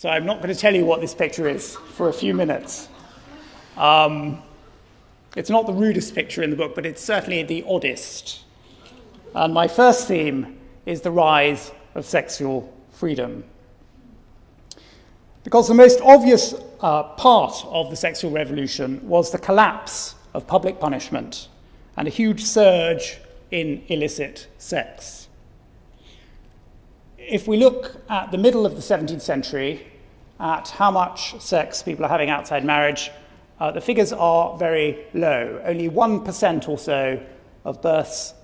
So I'm not going to tell you what this picture is for a few minutes. It's not the rudest picture in the book, but it's certainly the oddest. And my first theme is the rise of sexual freedom. Because the most obvious part of the sexual revolution was the collapse of public punishment and a huge surge in illicit sex. If we look at the middle of the 17th century, at how much sex people are having outside marriage, the figures are very low. Only 1% or so of births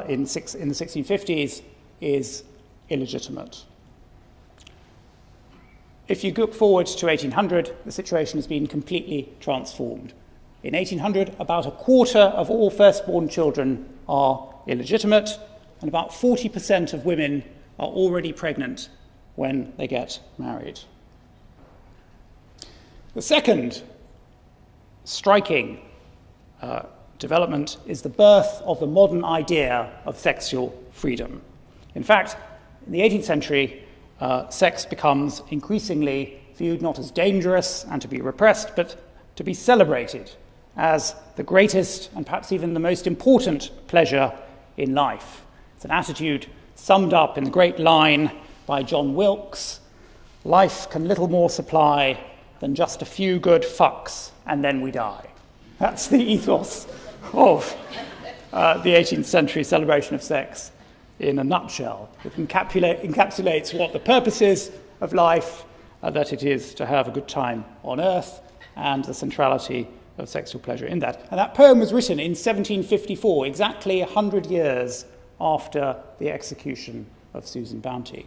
in the 1650s is illegitimate. If you look forward to 1800, the situation has been completely transformed. In 1800, about a quarter of all firstborn children are illegitimate, and about 40% of women are already pregnant when they get married. The second striking development is the birth of the modern idea of sexual freedom. In fact, in the 18th century, sex becomes increasingly viewed not as dangerous and to be repressed, but to be celebrated as the greatest and perhaps even the most important pleasure in life. It's an attitude summed up in the great line by John Wilkes: "Life can little more supply than just a few good fucks, and then we die." That's the ethos of the 18th century celebration of sex in a nutshell. It encapsulates what the purpose is of life, that it is to have a good time on earth, and the centrality of sexual pleasure in that. And that poem was written in 1754, exactly 100 years after the execution of Susan Bounty.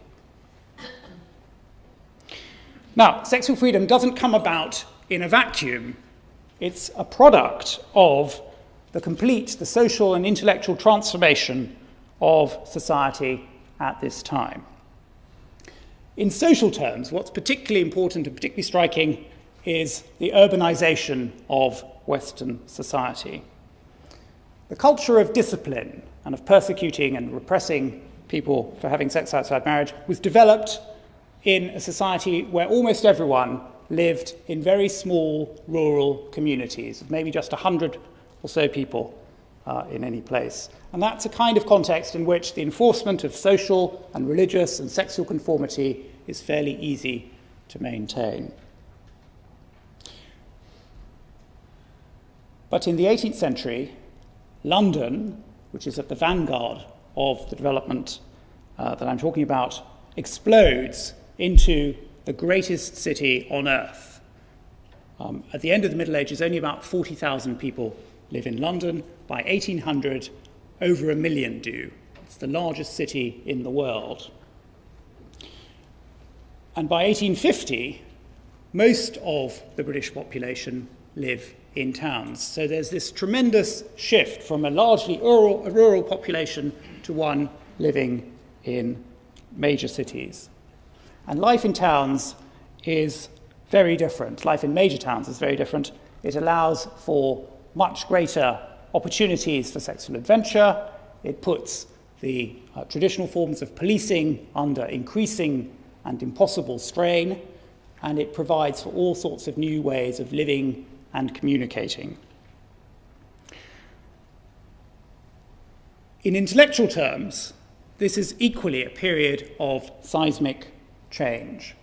Now, sexual freedom doesn't come about in a vacuum. It's a product of the social and intellectual transformation of society at this time. In social terms, what's particularly important and particularly striking is the urbanization of Western society. The culture of discipline and of persecuting and repressing people for having sex outside marriage was developed in a society where almost everyone lived in very small rural communities, of maybe just 100 or so people in any place. And that's a kind of context in which the enforcement of social and religious and sexual conformity is fairly easy to maintain. But in the 18th century, London, which is at the vanguard of the development that I'm talking about, explodes into the greatest city on earth. At the end of the Middle Ages, only about 40,000 people live in London. By 1800, over 1 million do. It's the largest city in the world. And by 1850, most of the British population live in towns. So there's this tremendous shift from a largely rural population to one living in major cities. And life in towns is very different. Life in major towns is very different. It allows for much greater opportunities for sexual adventure. It puts the traditional forms of policing under increasing and impossible strain, and it provides for all sorts of new ways of living and communicating. In intellectual terms, this is equally a period of seismic change.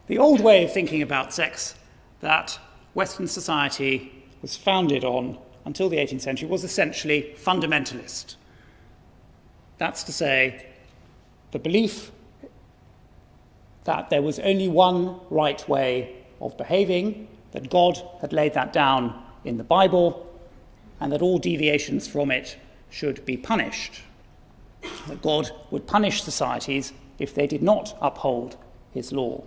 The old way of thinking about sex that Western society was founded on until the 18th century was essentially fundamentalist. That's to say, the belief that there was only one right way of behaving, that God had laid that down in the Bible, and that all deviations from it should be punished. That God would punish societies if they did not uphold his law.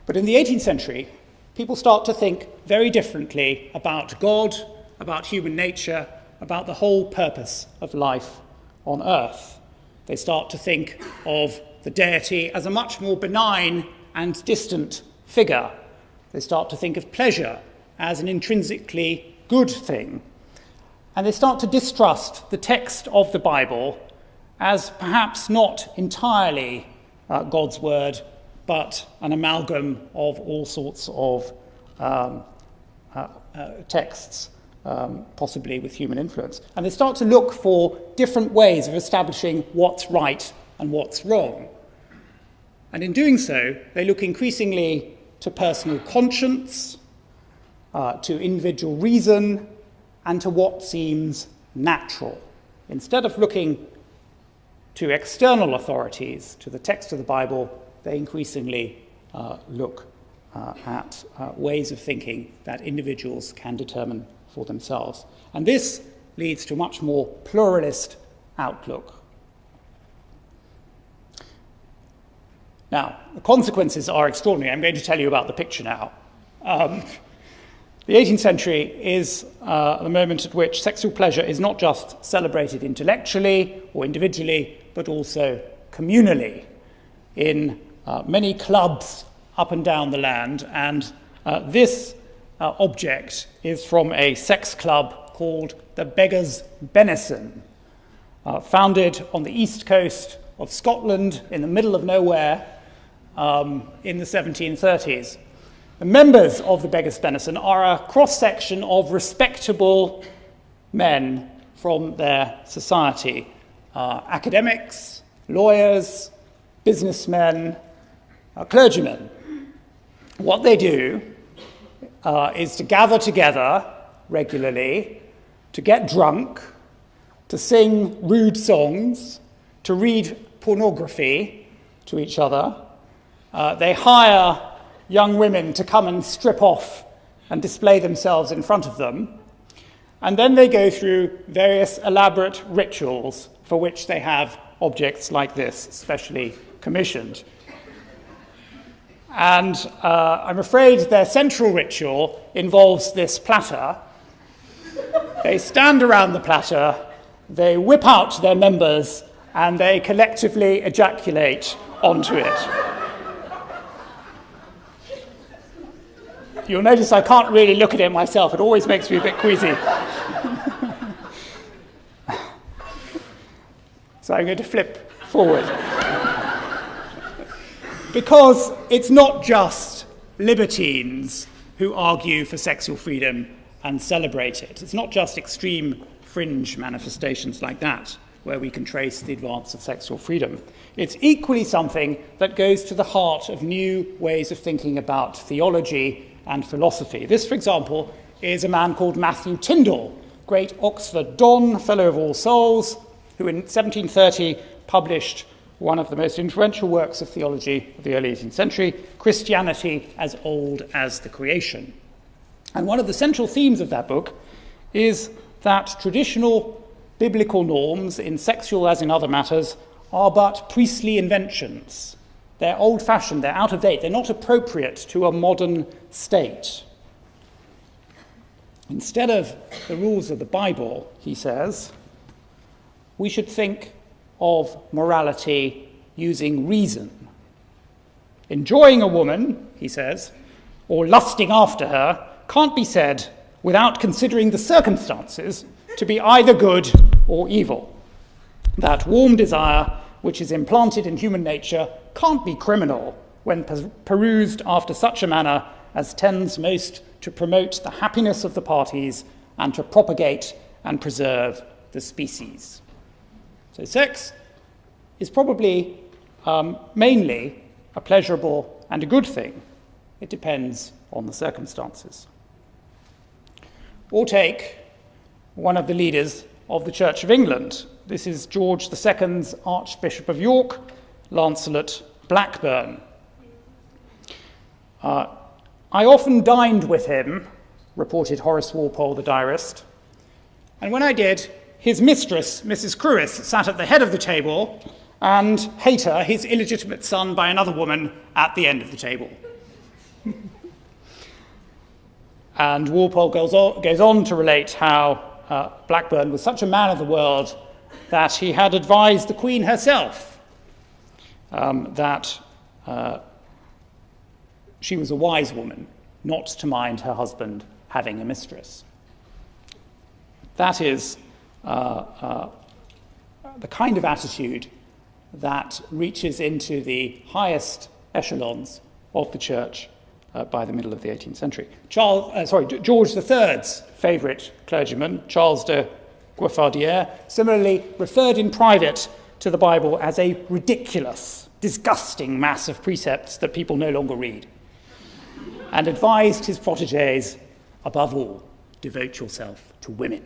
But in the 18th century, people start to think very differently about God, about human nature, about the whole purpose of life on earth. They start to think of the deity as a much more benign and distant figure. They start to think of pleasure as an intrinsically good thing. And they start to distrust the text of the Bible as perhaps not entirely God's word, but an amalgam of all sorts of texts, possibly with human influence. And they start to look for different ways of establishing what's right and what's wrong. And in doing so, they look increasingly to personal conscience, to individual reason, and to what seems natural. Instead of looking to external authorities, to the text of the Bible, they increasingly look at ways of thinking that individuals can determine for themselves. And this leads to a much more pluralist outlook. Now, the consequences are extraordinary. I'm going to tell you about the picture now. The 18th century is the moment at which sexual pleasure is not just celebrated intellectually or individually, but also communally in many clubs up and down the land. And this object is from a sex club called the Beggars' Benison, founded on the east coast of Scotland in the middle of nowhere in the 1730s. The members of the Beggars' Benison are a cross-section of respectable men from their society, academics, lawyers, businessmen, clergymen. What they do is to gather together regularly, to get drunk, to sing rude songs, to read pornography to each other. They hire young women to come and strip off and display themselves in front of them. And then they go through various elaborate rituals for which they have objects like this, specially commissioned. And I'm afraid their central ritual involves this platter. They stand around the platter, they whip out their members, and they collectively ejaculate onto it. You'll notice I can't really look at it myself. It always makes me a bit queasy. So I'm going to flip forward. Because it's not just libertines who argue for sexual freedom and celebrate it. It's not just extreme fringe manifestations like that where we can trace the advance of sexual freedom. It's equally something that goes to the heart of new ways of thinking about theology and philosophy. This, for example, is a man called Matthew Tyndall, great Oxford Don, Fellow of All Souls, who in 1730 published one of the most influential works of theology of the early 18th century, Christianity as Old as the Creation. And one of the central themes of that book is that traditional biblical norms, in sexual as in other matters, are but priestly inventions. They're old-fashioned, they're out of date, they're not appropriate to a modern state. Instead of the rules of the Bible, he says, we should think of morality using reason. Enjoying a woman, he says, or lusting after her, can't be said without considering the circumstances to be either good or evil. That warm desire which is implanted in human nature can't be criminal when perused after such a manner as tends most to promote the happiness of the parties and to propagate and preserve the species. So sex is probably mainly a pleasurable and a good thing. It depends on the circumstances. Or take one of the leaders of the Church of England. This is George II's Archbishop of York, Lancelot Blackburn. I often dined with him, reported Horace Walpole, the diarist, and when I did, his mistress, Mrs. Crewis, sat at the head of the table, and Hayter, his illegitimate son by another woman, at the end of the table. And Walpole goes on to relate how Blackburn was such a man of the world that he had advised the Queen herself that she was a wise woman not to mind her husband having a mistress. That is the kind of attitude that reaches into the highest echelons of the church by the middle of the 18th century. George III's favourite clergyman, Charles de Guaffardière, similarly referred in private to the Bible as a ridiculous, disgusting mass of precepts that people no longer read, and advised his protégés, above all, devote yourself to women.